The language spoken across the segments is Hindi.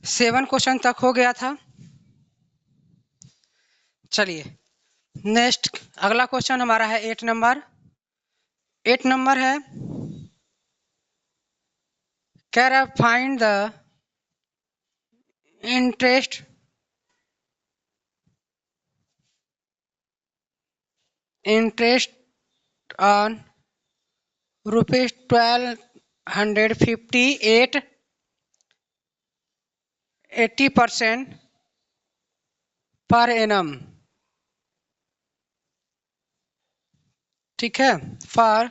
सेवन क्वेश्चन तक हो गया था। चलिए नेक्स्ट अगला क्वेश्चन हमारा है 8 नंबर। 8 नंबर है, कह रहा find the interest on ₹1258 80% per annum. ठीक है, for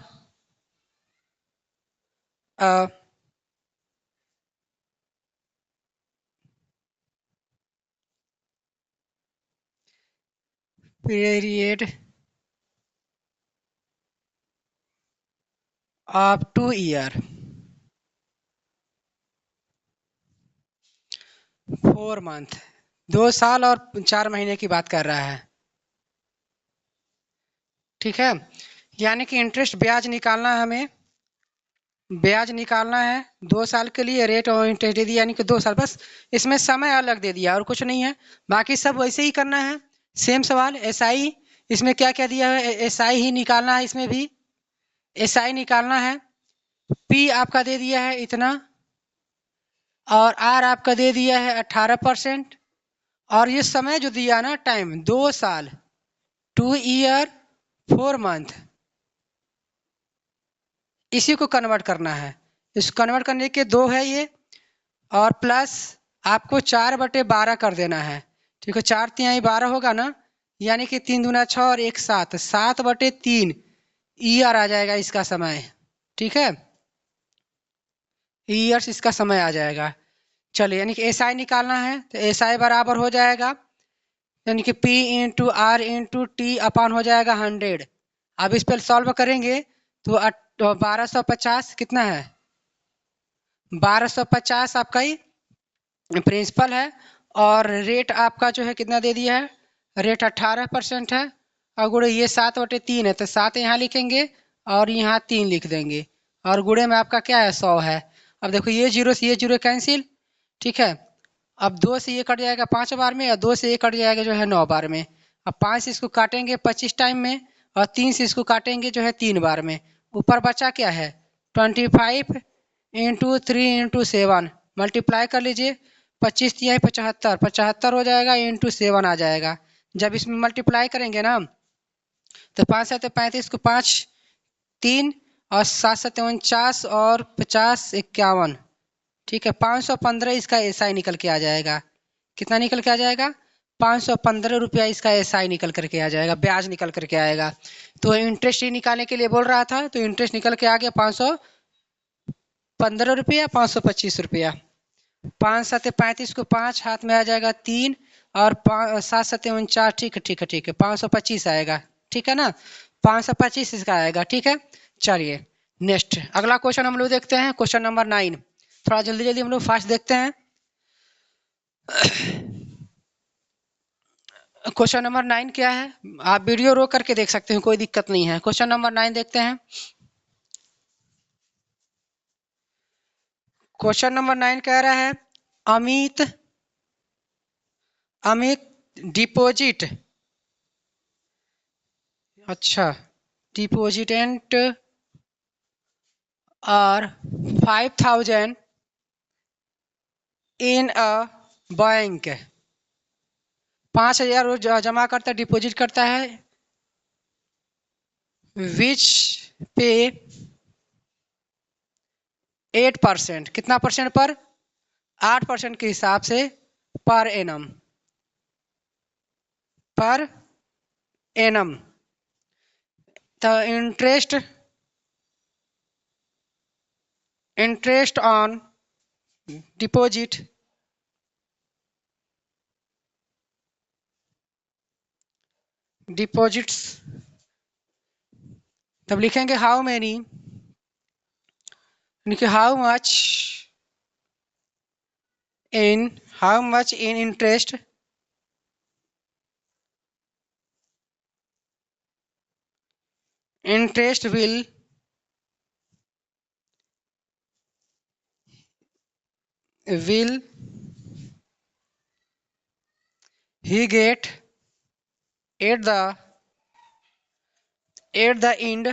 period of 2 year 4 month, 2 साल और 4 महीने की बात कर रहा है। ठीक है, यानी कि इंटरेस्ट ब्याज निकालना है हमें, ब्याज निकालना है 2 साल के लिए, रेट और इंटरेस्ट दे दिया यानी कि 2 साल, बस इसमें समय अलग दे दिया और कुछ नहीं है, बाकी सब वैसे ही करना है। सेम सवाल एसआई, इसमें क्या क्या दिया है, एसआई ही निकालना है, इसमें भी एसआई निकालना है। पी आपका दे दिया है इतना और आर आपका दे दिया है 18%, और ये समय जो दिया ना टाइम 2 साल 2 ईयर 4 मंथ, इसी को कन्वर्ट करना है। इस कन्वर्ट करने के 2 है ये, और प्लस आपको 4/12 कर देना है। ठीक है, 4 तिहाई 12 होगा ना, यानी कि 3 दूना 6 और 1 7, 7/3 ईयर आ जाएगा इसका समय। ठीक है, ईयर्स इसका समय आ जाएगा। चलिए, यानी कि एस आई निकालना है तो एस आई बराबर हो जाएगा, यानी कि P into R into T अपान हो जाएगा 100। अब इस पर सॉल्व करेंगे तो 1250 कितना है, 1250 आपका ही प्रिंसिपल है, और रेट आपका जो है कितना दे दिया है, रेट 18% है, और गुड़े ये 7/3 है तो 7 यहाँ लिखेंगे और यहाँ 3 लिख देंगे, और गुड़े में आपका क्या है 100 है। अब देखो ये जीरो से ये जीरो कैंसिल। ठीक है, अब 2 से ये कट जाएगा 5 बार में, और 2 से ये कट जाएगा जो है 9 बार में। अब 5 से इसको काटेंगे 25 टाइम में, और 3 से इसको काटेंगे जो है 3 बार में। ऊपर बचा क्या है 25 इंटू 3 इंटू 7, मल्टीप्लाई कर लीजिए, 25 तिहाई 75, 75 हो जाएगा इंटू 7 आ जाएगा। जब इसमें मल्टीप्लाई करेंगे ना तो 5 7 35 को 5 3, और 7 7 49 और 50 51। ठीक है, 515 इसका एसआई निकल के आ जाएगा। कितना निकल के आ जाएगा, 515 रुपया इसका एसआई निकल करके आ जाएगा, ब्याज निकल करके आएगा। तो इंटरेस्ट ही निकालने के लिए बोल रहा था, तो इंटरेस्ट निकल के आ गया 515 रुपया 525 रुपया। 5 7 35 को 5 हाथ में आ जाएगा 3, और 7 7 49, ठीक है ठीक है ठीक है 525 आएगा। ठीक है ना, 525 इसका आएगा। ठीक है, चलिए नेक्स्ट अगला क्वेश्चन हम लोग देखते हैं, क्वेश्चन नंबर 9। थोड़ा जल्दी जल्दी हम लोग फास्ट देखते हैं। क्वेश्चन नंबर 9 क्या है, आप वीडियो रोक करके देख सकते हैं, कोई दिक्कत नहीं है। क्वेश्चन नंबर 9 देखते हैं। क्वेश्चन नंबर 9 कह रहा है, अमित अमित डिपॉजिट, अच्छा डिपोजिटेंट और 5000 इन अ बैंक, 5000 रोज जमा करता है, डिपॉजिट करता है, विच पे 8%, कितना परसेंट पर, 8% के हिसाब से पर एनम, पर एनम। तो इंटरेस्ट ऑन डिपॉजिट डिपॉजिट्स, तब लिखेंगे how many, how much in interest will will he get at the end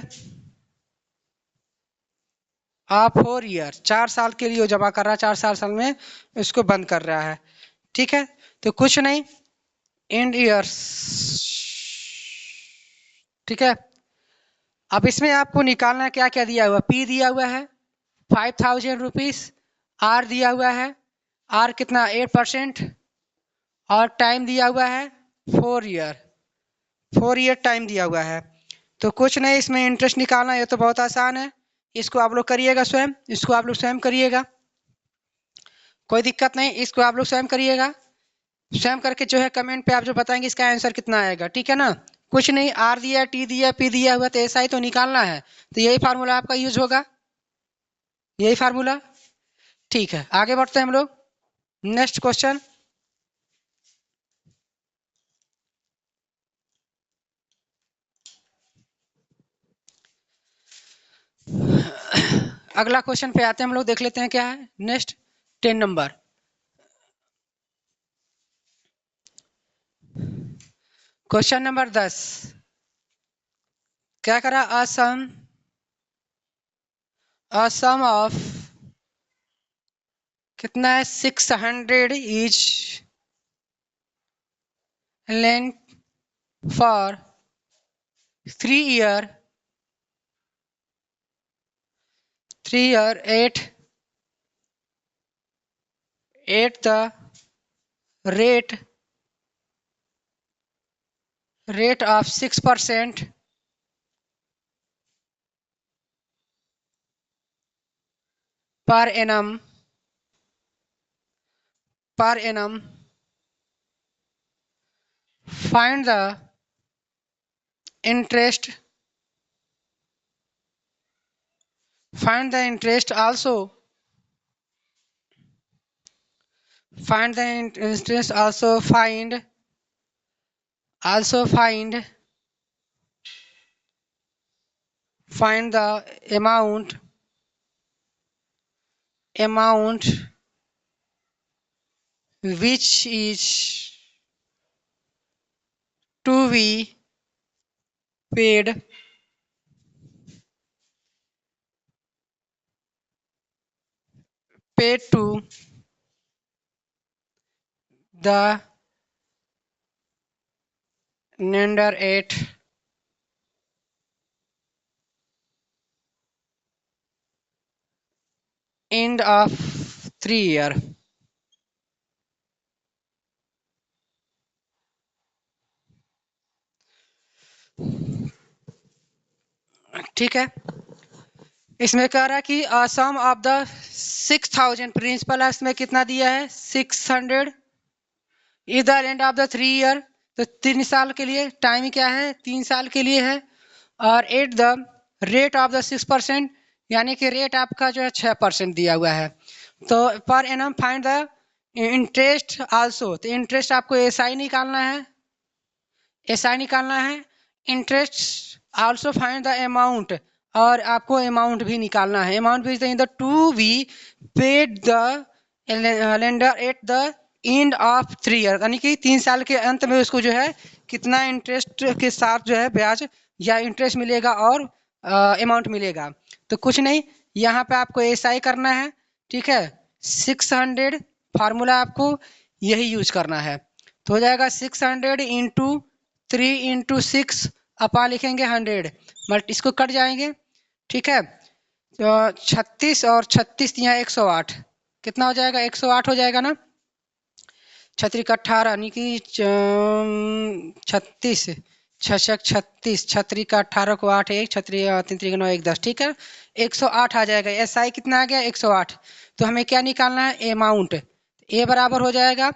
of 4 year, 4 साल के लिए वो जमा कर रहा है, 4 साल में इसको बंद कर रहा है। ठीक है, तो कुछ नहीं, एंड ईयर्स। ठीक है, अब इसमें आपको निकालना क्या क्या दिया हुआ, पी दिया हुआ है 5000 रुपीज, आर दिया हुआ है, आर कितना 8%, और टाइम दिया हुआ है 4 ईयर, 4 ईयर टाइम दिया हुआ है। तो कुछ नहीं, इसमें इंटरेस्ट निकालना, ये तो बहुत आसान है, इसको आप लोग करिएगा स्वयं, इसको आप लोग स्वयं करिएगा, कोई दिक्कत नहीं, इसको आप लोग स्वयं करिएगा, स्वयं करके जो है कमेंट पे आप जो बताएंगे इसका आंसर कितना आएगा। ठीक है ना, कुछ नहीं, आर दिया, टी दिया, पी दिया हुआ, तो ऐसा ही तो निकालना है, तो यही फार्मूला आपका यूज होगा, यही फार्मूला। ठीक है, आगे बढ़ते हैं हम लोग, नेक्स्ट क्वेश्चन। अगला क्वेश्चन पे आते हैं हम लोग, देख लेते हैं क्या है नेक्स्ट, 10 नंबर। क्वेश्चन नंबर 10, क्या करा, सम ऑफ कितना है 600 is length for 3 year, 3 year at the rate of 6% per annum, find the interest, also, find the interest, find the amount which is to be paid to the lender at end of 3 year। ठीक है, इसमें कह रहा है कि सम ऑफ द 6000 प्रिंसिपल है, इसमें कितना दिया है 600 is the end of the 3 year, तो 3 साल के लिए, टाइम क्या है 3 साल के लिए है, और at the rate of the 6%, यानी कि रेट आपका जो है 6% दिया हुआ है। तो per annum find the interest also, तो इंटरेस्ट आपको एसआई निकालना है, interest also find the amount, और आपको अमाउंट भी निकालना है, अमाउंट भी the to be paid the lender at the end of 3 year, यानी कि 3 साल के अंत में उसको जो है कितना इंटरेस्ट के साथ जो है ब्याज या इंटरेस्ट मिलेगा और अमाउंट मिलेगा। तो कुछ नहीं, यहाँ पे आपको एसआई करना है। ठीक है, 600 फार्मूला आपको यही यूज करना है, तो हो जाएगा 600 इंटू 3 इंटू 6 अपा लिखेंगे 100, बट इसको कट जाएंगे। ठीक है, तो 36 और 36 यहाँ 108, कितना हो जाएगा 108 हो जाएगा ना, 6 का 18 यानी कि 36, 6 36 का 18 को 8 1 छत्री 3 9 1 10। ठीक है, 108 आ जाएगा, एसआई कितना आ गया 108। तो हमें क्या निकालना है अमाउंट, ए बराबर हो जाएगा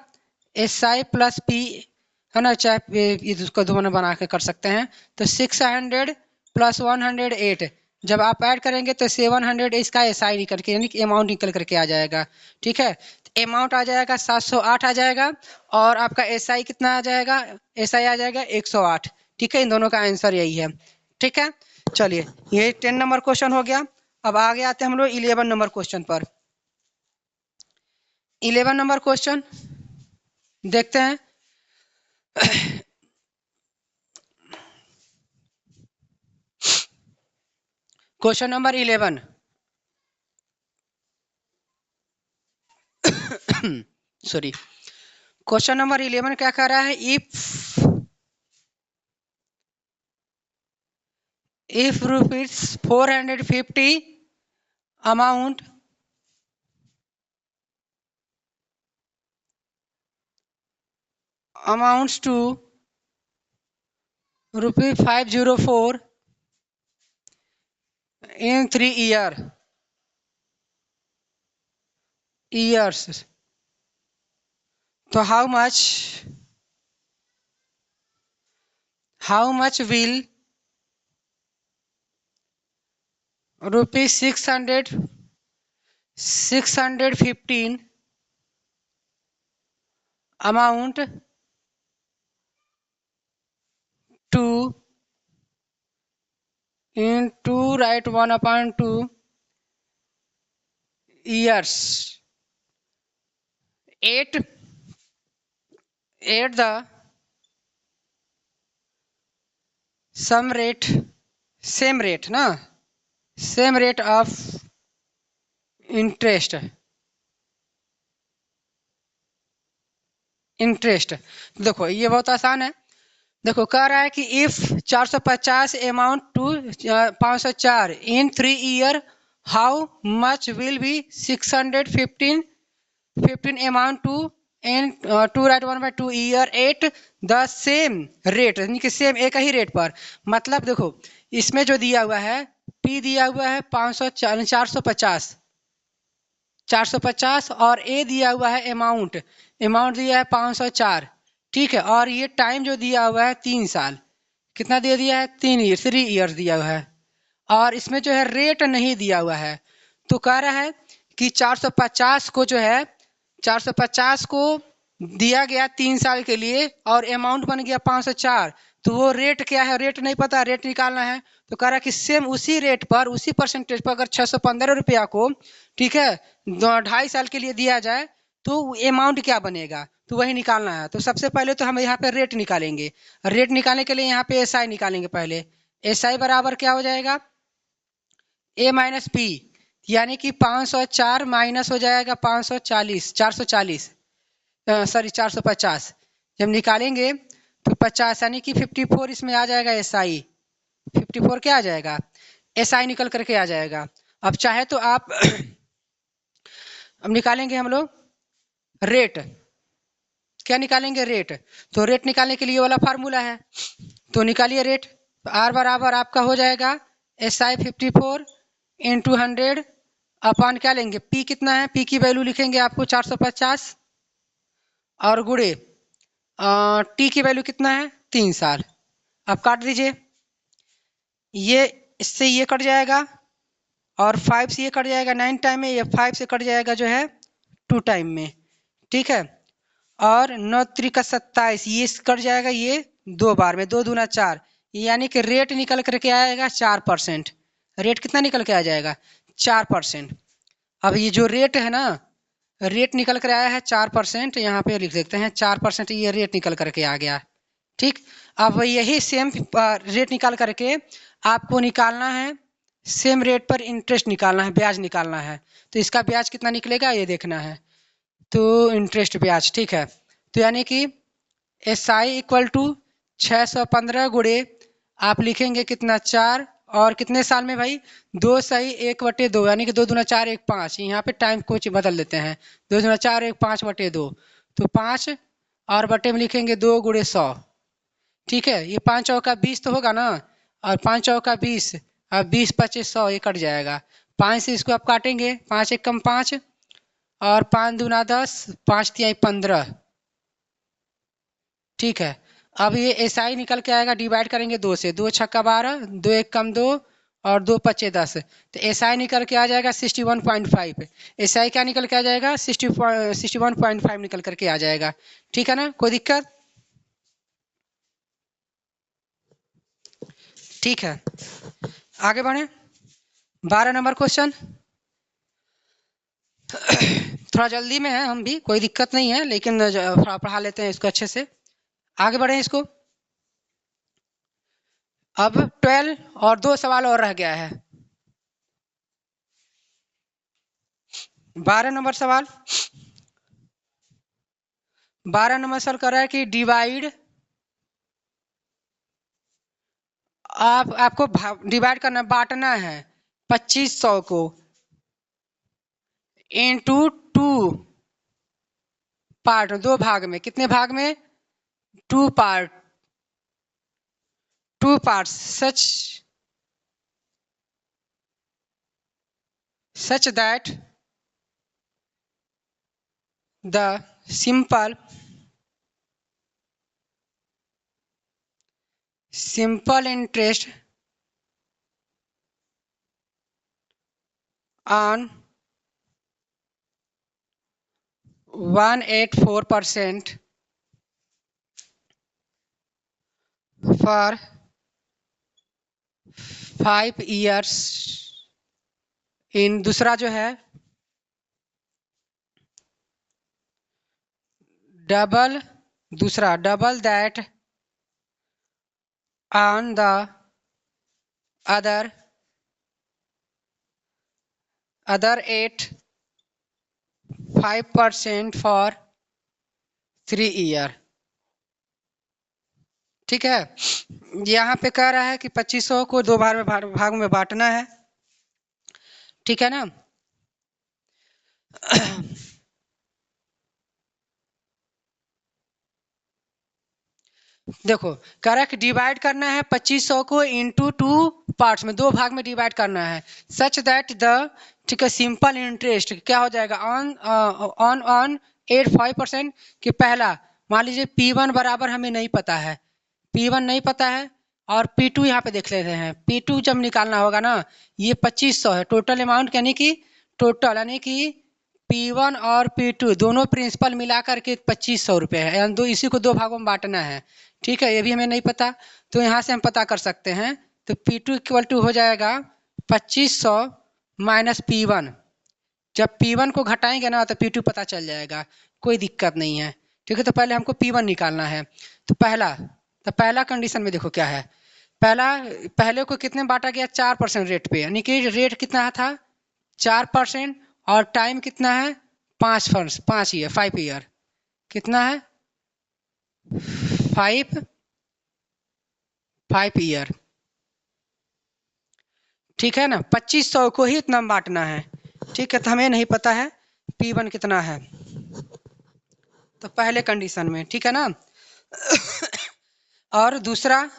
एसआई प्लस पी, है ना, चाहे इसको दोनों बना के कर सकते हैं। तो 600 प्लस 108, जब आप ऐड करेंगे तो 700 इसका एसआई निकल के, यानी कि अमाउंट निकल करके आ जाएगा। ठीक है, अमाउंट आ जाएगा 708 आ जाएगा, और आपका एसआई कितना आ जाएगा, एसआई आ जाएगा 108। ठीक है, इन दोनों का आंसर यही है। ठीक है, चलिए ये 10 नंबर क्वेश्चन हो गया। अब आगे आते हैं हम लोग 11 नंबर क्वेश्चन पर। 11 नंबर क्वेश्चन देखते हैं। Question number 11 sorry, question number 11 क्या कह रहा है? If rupees 450 amount amounts to rupee 504 in 3 years, so how much will rupees 615 amount to into write 1/2 years at the same rate of interest. देखो ये बहुत आसान है। देखो कह रहा है कि if 450 amount to 504 in 3 year, how much will be 615 amount to in two राइट 1/2 year at the same rate, यानी कि सेम एक ही रेट पर। मतलब देखो इसमें जो दिया हुआ है पी दिया हुआ है 450 और ए दिया हुआ है अमाउंट दिया है 504। ठीक है, और ये टाइम जो दिया हुआ है 3 साल। कितना दे दिया है? 3 ईयर्स दिया हुआ है। और इसमें जो है रेट नहीं दिया हुआ है। तो कह रहा है कि 450 को जो है 450 को दिया गया 3 साल के लिए और अमाउंट बन गया 504। तो वो रेट क्या है? रेट नहीं पता, रेट निकालना है। तो कह रहा है कि सेम उसी रेट पर उसी परसेंटेज पर अगर 615 रुपया को, ठीक है, 2.5 साल के लिए दिया जाए तो अमाउंट क्या बनेगा, तो वही निकालना है। तो सबसे पहले तो हम यहाँ पे रेट निकालेंगे। रेट निकालने के लिए यहाँ पे एसआई निकालेंगे। पहले एसआई बराबर क्या हो जाएगा? ए माइनस पी, यानी कि 504 माइनस हो जाएगा 440 सॉरी 450। जब निकालेंगे तो 50 यानी कि 54 इसमें आ जाएगा एसआई। 54 क्या आ जाएगा? एसआई निकल करके आ जाएगा। अब चाहे तो आप अब निकालेंगे हम लोग रेट। क्या निकालेंगे? रेट। तो रेट निकालने के लिए वाला फार्मूला है, तो निकालिए रेट। आर बराबर आपका हो जाएगा एसआई 54 इंटू 100 अपॉन क्या लेंगे? पी कितना है? पी की वैल्यू लिखेंगे आपको 450 और गुड़े टी की वैल्यू कितना है? 3 साल। अब काट दीजिए, ये इससे ये कट जाएगा और 5 से ये कट जाएगा 9 टाइम में, ये 5 से कट जाएगा जो है 2 टाइम में। ठीक है, और 9 त्रिका 27 ये कट जाएगा ये 2 बार में, 2 दूना 4, यानी कि रेट निकल करके आएगा 4%। रेट कितना निकल के आ जाएगा? 4%। अब ये जो रेट है ना, रेट निकल कर आया है 4%, यहाँ पे लिख देते हैं 4%, ये रेट निकल करके आ गया। ठीक, अब यही सेम रेट निकाल करके आपको निकालना है, सेम रेट पर इंटरेस्ट निकालना है, ब्याज निकालना है। तो इसका ब्याज कितना निकलेगा ये देखना है। तो इंटरेस्ट ब्याज, ठीक है, तो यानी कि एस आई इक्वल टू 615 गुड़े आप लिखेंगे कितना? 4, और कितने साल में भाई? 2/1/2, यानी कि 2 दूना 4 1 5। यहाँ पे टाइम को बदल देते हैं, 2 दूना 4 1 5/2, तो 5 और बटे में लिखेंगे 2 गुड़े 100। ठीक है, ये 5 चौका 20 तो होगा ना, और 5 चौका 20 और 20 25 100, ये कट जाएगा। 5 से इसको आप काटेंगे, 5 1 कम 5 और 5 दूना 10, 5 तिहाई 15। ठीक है, अब ये एसआई निकल के आएगा, डिवाइड करेंगे 2 से, 2 छक्का 12, 2 1 कम 2 और 2 पच्चे 10। तो एसआई निकल के आ जाएगा 61.5। एसआई क्या निकल के आ जाएगा? 61.5 निकल करके आ जाएगा। ठीक है ना, कोई दिक्कत? ठीक है, आगे बढ़े। 12 नंबर क्वेश्चन थोड़ा थोड़ा जल्दी में है हम भी, कोई दिक्कत नहीं है, लेकिन थोड़ा पढ़ा लेते हैं इसको अच्छे से। आगे बढ़े इसको। अब 12 और 2 सवाल और रह गया है। 12 नंबर सवाल। 12 नंबर सवाल कर रहा है कि डिवाइड, आपको डिवाइड करना, बांटना है 2500 को इनटू 2 पार्ट, 2 भाग में। कितने भाग में? 2 part, 2 parts. such that the simple interest on 184% for 5 years इन, दूसरा जो है double that on the other 5% for 3 year। ठीक है, यहाँ पे कह रहा है कि 2500 को 2 भाग में बांटना है। ठीक है ना। देखो, कह रहा है कि डिवाइड करना है 2500 को इनटू 2 पार्ट्स में, 2 भाग में डिवाइड करना है। सच दैट द, ठीक है, सिंपल इंटरेस्ट क्या हो जाएगा, ऑन 85% कि पहला, मान लीजिए P1 बराबर हमें नहीं पता है, P1 नहीं पता है, और P2 यहाँ पे देख लेते हैं। P2 जब निकालना होगा ना, ये 2500 है टोटल अमाउंट, यानी कि P1 और P2 दोनों प्रिंसिपल मिला करके 2500 रुपये है, यानी दो, इसी को 2 भागों में बांटना है। ठीक है, ये भी हमें नहीं पता, तो यहाँ से हम पता कर सकते हैं। तो P2 इक्वल टू हो जाएगा 2500 माइनस P1। जब P1 को घटाएंगे ना तो P2 पता चल जाएगा, कोई दिक्कत नहीं है। ठीक है, तो पहले हमको P1 निकालना है। तो पहला कंडीशन में देखो क्या है। पहले को कितने बांटा गया, 4% रेट पे, यानी कि रेट कितना था 4%, और टाइम कितना है 5 ईयर, 5 ईयर। कितना है 5 ईयर। ठीक है ना, 2500 को ही इतना बांटना है। ठीक है, तो हमें नहीं पता है P1 कितना है, तो पहले कंडीशन में। ठीक है ना। और दूसरा,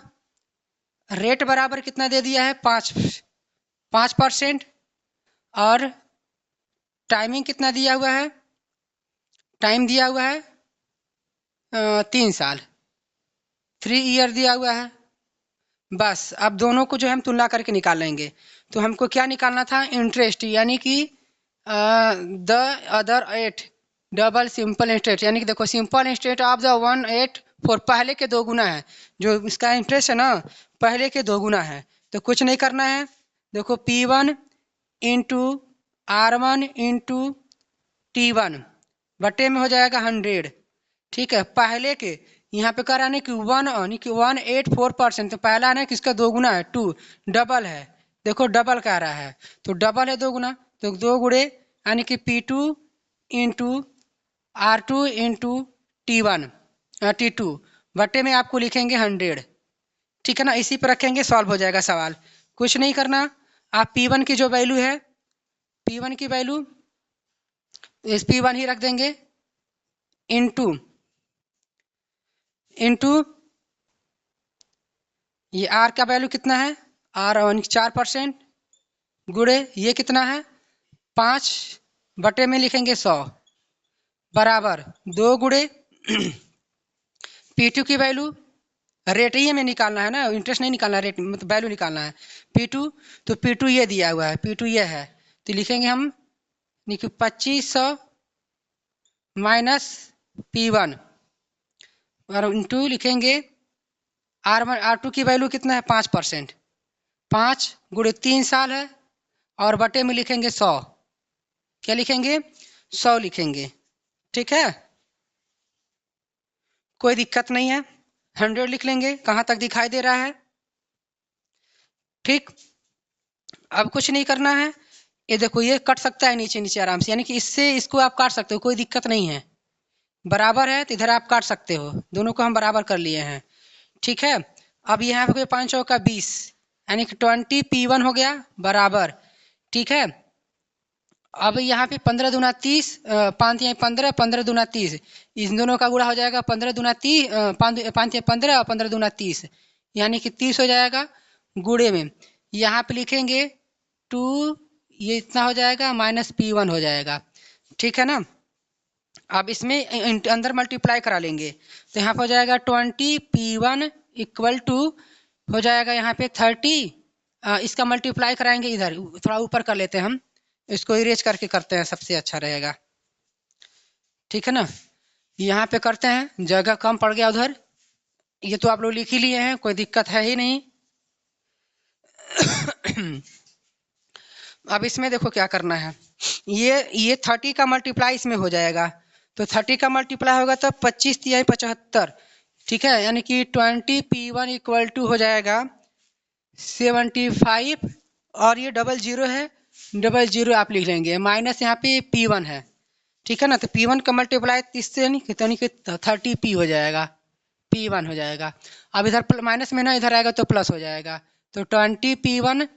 रेट बराबर कितना दे दिया है 5%, और टाइमिंग कितना दिया हुआ है, टाइम दिया हुआ है 3 साल, 3 ईयर दिया हुआ है। बस अब दोनों को जो है हम तुलना करके निकाल लेंगे। तो हमको क्या निकालना था, इंटरेस्ट, यानी कि the other 8 double simple interest, यानी कि देखो सिंपल इंटरेस्ट ऑफ द 184 पहले के 2 गुना है, जो इसका इंटरेस्ट है ना पहले के 2 गुना है। तो कुछ नहीं करना है, देखो P1 into R1 into T1 बटे में हो जाएगा 100। ठीक है, पहले के यहाँ पे कह रहा है कि 184%, तो पहला है ना किसका 2 गुना है, 2 डबल है। देखो डबल कह रहा है, तो डबल है 2 गुना, तो 2 गुणे यानी कि P2 into R2 into T2 बटे में आपको लिखेंगे 100। ठीक है ना, इसी पर रखेंगे, सॉल्व हो जाएगा सवाल। कुछ नहीं करना, आप P1 की जो वैल्यू है, P1 की वैल्यू इस P1 ही रख देंगे, इंटू ये R का वैल्यू कितना है, R 4%, गुणे ये कितना है 5 बटे में लिखेंगे 100 बराबर 2 गुणे P2 की वैल्यू, रेट ही हमें निकालना है ना, इंटरेस्ट नहीं निकालना, रेट मतलब वैल्यू निकालना है P2। तो P2 ये दिया हुआ है, P2 ये है, तो लिखेंगे हम 2500 माइनस P1 और इंटू लिखेंगे R2 की वैल्यू कितना है 5%, 5 गुणे 3 साल है, और बटे में लिखेंगे 100। क्या लिखेंगे 100 लिखेंगे। ठीक है, कोई दिक्कत नहीं है। 100 लिख लेंगे। कहाँ तक दिखाई दे रहा है? ठीक। अब कुछ नहीं करना है। ये देखो, ये कट सकता है नीचे नीचे आराम से, यानी कि इससे इसको आप काट सकते हो, कोई दिक्कत नहीं है। बराबर है तो इधर आप काट सकते हो। दोनों को हम बराबर कर लिए हैं। ठीक है। अब यहाँ पे 5 चौका 20, यानी कि 20 P1 हो गया बराबर। ठीक है। अब यहाँ पे 15 दूना 30, 5 या 15, 15 दूना 30, इन दोनों का गुणा हो जाएगा 15 दूना 30, 5 या 15 और 15 दूना 30, यानी कि 30 हो जाएगा। गुणे में यहाँ पे लिखेंगे 2, ये इतना हो जाएगा -P1 हो जाएगा। ठीक है ना। अब इसमें अंदर मल्टीप्लाई करा लेंगे तो यहाँ पे हो जाएगा 20P1 इक्वल टू हो जाएगा यहाँ पे 30। इसका मल्टीप्लाई कराएंगे, इधर थोड़ा ऊपर कर लेते हैं हम, इसको इरेज करके करते हैं, सबसे अच्छा रहेगा। ठीक है ना। यहाँ पे करते हैं, जगह कम पड़ गया उधर। ये तो आप लोग लिख ही लिए हैं, कोई दिक्कत है ही नहीं। अब इसमें देखो क्या करना है। ये 30 का मल्टीप्लाई इसमें हो जाएगा, तो 30 का मल्टीप्लाई होगा तो 25 तिहाई 75। ठीक है, यानी कि 20P1 इक्वल टू हो जाएगा 75, और ये डबल जीरो है, डबल जीरो आप लिख लेंगे, माइनस यहाँ पे P1 है। ठीक है ना। तो P1 का मल्टीप्लाई 30 से यानी कि 30P हो जाएगा, P1 हो जाएगा। अब इधर माइनस में ना, इधर आएगा तो प्लस हो जाएगा, तो 20P1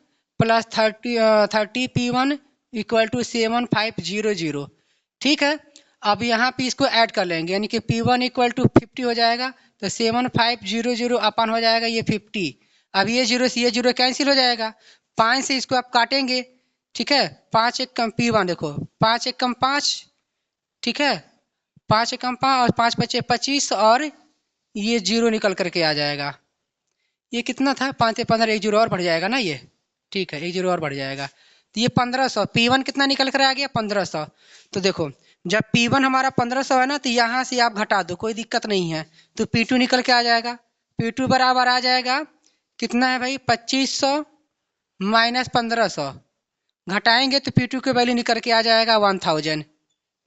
plus 30P1 equal to 7500। ठीक है। अब यहाँ पे इसको ऐड कर लेंगे, यानी कि P1 इक्वल टू 50 हो जाएगा, तो 7500 अपन हो जाएगा ये 50। अब ये जीरो से ये जीरो कैंसिल हो जाएगा, 5 से इसको आप काटेंगे। ठीक है। 5 एक कम P1 देखो, 5 एक कम 5। ठीक है। 5 एक कम 5 और 5 बचे 25, और ये जीरो निकल करके आ जाएगा। ये कितना था, 5 से 15, एक जीरो और बढ़ जाएगा ना ये। ठीक है, एक जीरो और बढ़ जाएगा, तो ये 1500। P1 कितना निकल कर आ गया, 1500। तो देखो, जब P1 हमारा 1500 है ना, तो यहाँ से आप घटा दो, कोई दिक्कत नहीं है, तो P2 निकल के आ जाएगा। P2 बराबर आ जाएगा, कितना है भाई, 2500 माइनस 1500, घटाएंगे तो P2 की वैल्यू निकल के आ जाएगा 1000।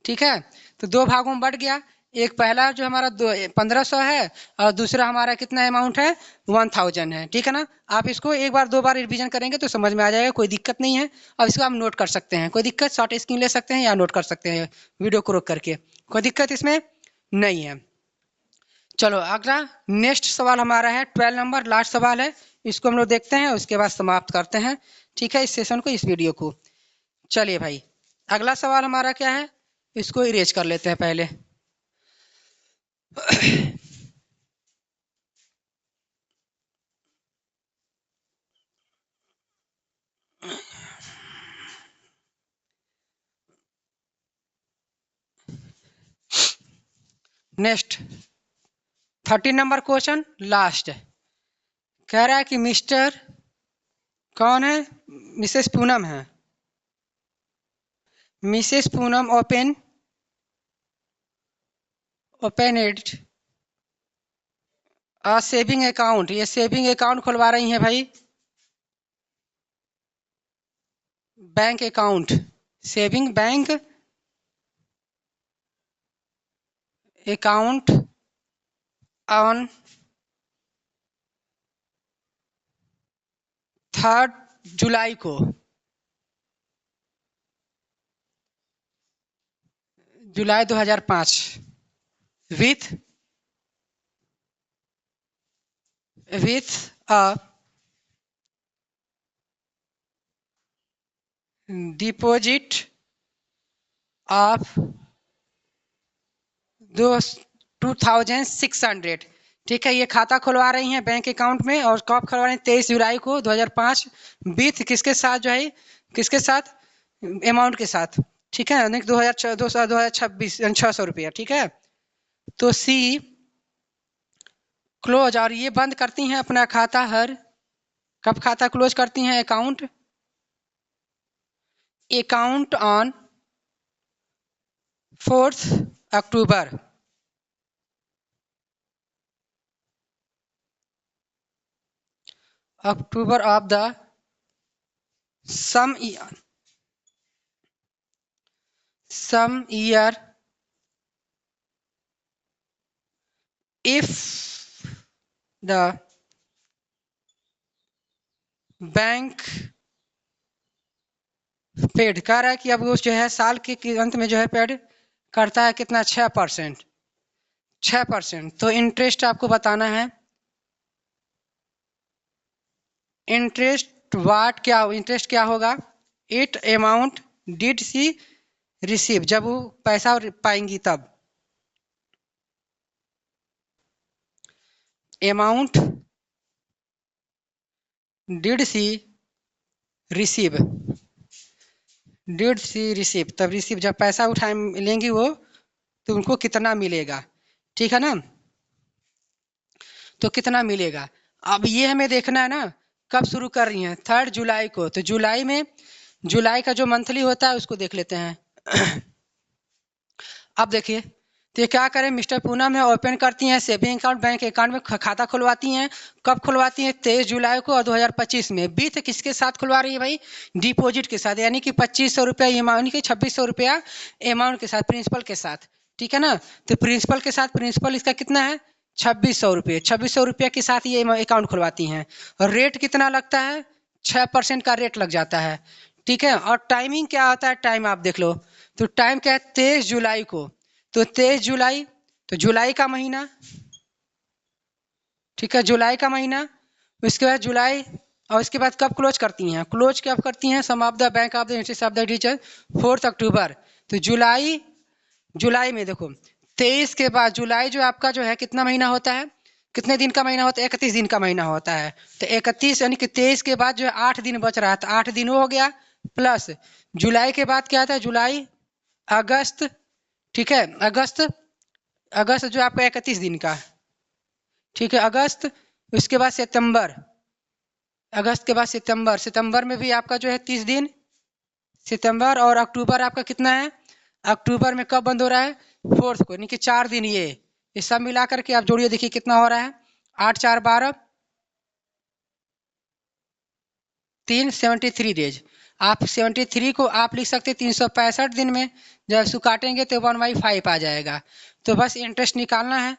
ठीक है। तो दो भागों में बढ़ गया, एक पहला जो हमारा 1500 है, और दूसरा हमारा कितना अमाउंट है, 1000 है। ठीक है ना। आप इसको एक बार दो बार रिवीजन करेंगे तो समझ में आ जाएगा, कोई दिक्कत नहीं है। अब इसको आप नोट कर सकते हैं, कोई दिक्कत, शॉर्ट स्क्रीन ले सकते हैं या नोट कर सकते हैं वीडियो को रोक करके, कोई दिक्कत इसमें नहीं है। चलो अगला नेक्स्ट सवाल हमारा है 12 नंबर, लास्ट सवाल है, इसको हम लोग देखते हैं, उसके बाद समाप्त करते हैं। ठीक है, इस सेशन को, इस वीडियो को। चलिए भाई, अगला सवाल हमारा क्या है, इसको इरेज कर लेते हैं पहले। Next 13 number question, last. कह रहा है कि मिस्टर कौन है, मिसेस पूनम है। Mrs Poonam open it saving account, ये सेविंग अकाउंट खुलवा रही हैं भाई, bank account, saving bank account on 3 जुलाई को, जुलाई 2005, विथ अ डिपॉजिट ऑफ 2600। ठीक है, ये खाता खुलवा रही हैं बैंक अकाउंट में, और कब खुलवा रही हैं, 23 जुलाई को 2005, विथ किसके साथ जो है, किसके साथ, अमाउंट के साथ। ठीक है, दो हजार 2026 ₹600। ठीक है। तो सी क्लोज, और ये बंद करती हैं अपना खाता हर, कब खाता क्लोज करती हैं, account on 4 October, October of the sum some year if the bank paid कह रहा है कि अब वो जो है साल के अंत में जो है पेड करता है कितना 6%। 6%। तो इंटरेस्ट आपको बताना है इंटरेस्ट क्या होगा। It amount did she receive, जब वो पैसा पाएंगी तब। अमाउंट डिड सी रिसीव, तब रिसीव जब पैसा उठाए लेंगी वो तो उनको कितना मिलेगा, ठीक है ना। तो कितना मिलेगा, अब ये हमें देखना है ना। कब शुरू कर रही हैं, 3 जुलाई को। तो जुलाई का जो मंथली होता है उसको देख लेते हैं। अब देखिए, तो ये क्या करें, मिस्टर पूनम है ओपन करती हैं सेविंग अकाउंट, बैंक अकाउंट में खाता खुलवाती हैं। कब खुलवाती हैं, 23 जुलाई को और 2025 में। विथ किसके साथ खुलवा रही है भाई, डिपॉजिट के साथ, यानी कि 2500 रुपया अमाउंट की 2600 रुपया अमाउंट के साथ, प्रिंसिपल के साथ, ठीक है ना। तो प्रिंसिपल के साथ, प्रिंसिपल इसका कितना है 2600 रुपये। 2600 रुपया के साथ ये अकाउंट खुलवाती हैं। और रेट कितना लगता है, 6% का रेट लग जाता है, ठीक है। और टाइमिंग क्या होता है, टाइम आप देख लो। तो टाइम क्या है, 23 जुलाई को। तो 23 जुलाई, तो जुलाई का महीना, ठीक है, जुलाई का महीना। उसके बाद जुलाई, और उसके बाद कब क्लोज करती हैं, क्लोज कब करती हैं, sum of the bank of the interest of the teacher 4 October. तो जुलाई में देखो 23 के बाद जुलाई जो आपका जो है कितना महीना होता है, कितने दिन का महीना होता है, 31 दिन का महीना होता है। तो 31 यानी कि 23 के बाद जो है 8 दिन बच रहा है, तो 8 दिन हो गया। प्लस जुलाई के बाद क्या आता है, जुलाई अगस्त, ठीक है, अगस्त जो आपका 31 दिन का, ठीक है, अगस्त। उसके बाद सितंबर, अगस्त के बाद सितंबर में भी आपका जो है 30 दिन सितंबर। और अक्टूबर आपका कितना है, अक्टूबर में कब बंद हो रहा है, 4 को, यानी कि 4 दिन। ये सब मिला करके आप जोड़िए, देखिए कितना हो रहा है, 8 4 12, 373 डेज। आप 73 को आप लिख सकते हैं 365 दिन में। जब इसको काटेंगे तो 1/5 आ जाएगा। तो बस इंटरेस्ट निकालना है।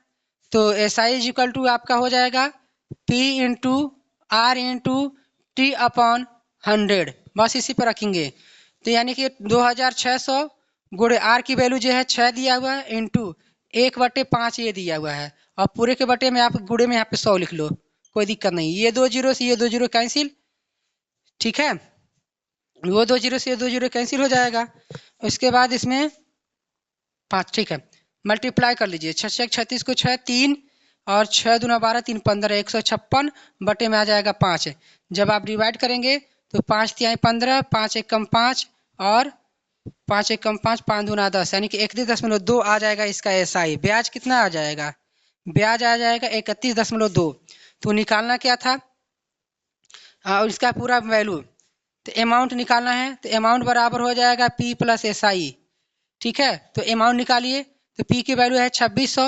तो S I is equal to आपका हो जाएगा P into R into T upon 100, बस इसी पर रखेंगे। तो यानी कि 2600 गुड़े आर की वैल्यू जो है 6 दिया हुआ है, इंटू 1/5 ये दिया हुआ है। और पूरे के बटे में आप गुड़े में यहाँ पे 100 लिख लो, कोई दिक्कत नहीं। ये 2 जीरो से ये 2 जीरो कैंसिल, ठीक है, वो 2 जीरो से 2 जीरो कैंसिल हो जाएगा। उसके बाद इसमें 5, ठीक है, मल्टीप्लाई कर लीजिए। 6 36 को 6 3, और 6 दूना 12 3 15, 156 बटे में आ जाएगा 5। जब आप डिवाइड करेंगे तो 5 तिहाई 15, 5 एकम 5, और 5 एकम 5, 5 दूना 10, यानी कि 31.2 आ जाएगा इसका एसआई। ब्याज कितना आ जाएगा, ब्याज आ जाएगा 31.2। तो निकालना क्या था, इसका पूरा वैल्यू। तो अमाउंट निकालना है, तो अमाउंट बराबर हो जाएगा P प्लस SI, ठीक है। तो अमाउंट निकालिए, तो P की वैल्यू है 2600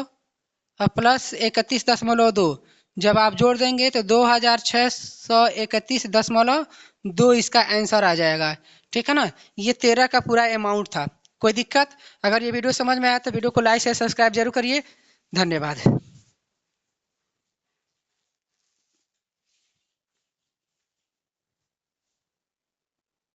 और प्लस 31.2। जब आप जोड़ देंगे तो 2631.2 इसका आंसर आ जाएगा, ठीक है ना। ये 13 का पूरा अमाउंट था। कोई दिक्कत, अगर ये वीडियो समझ में आया तो वीडियो को लाइक से सब्सक्राइब जरूर करिए। धन्यवाद।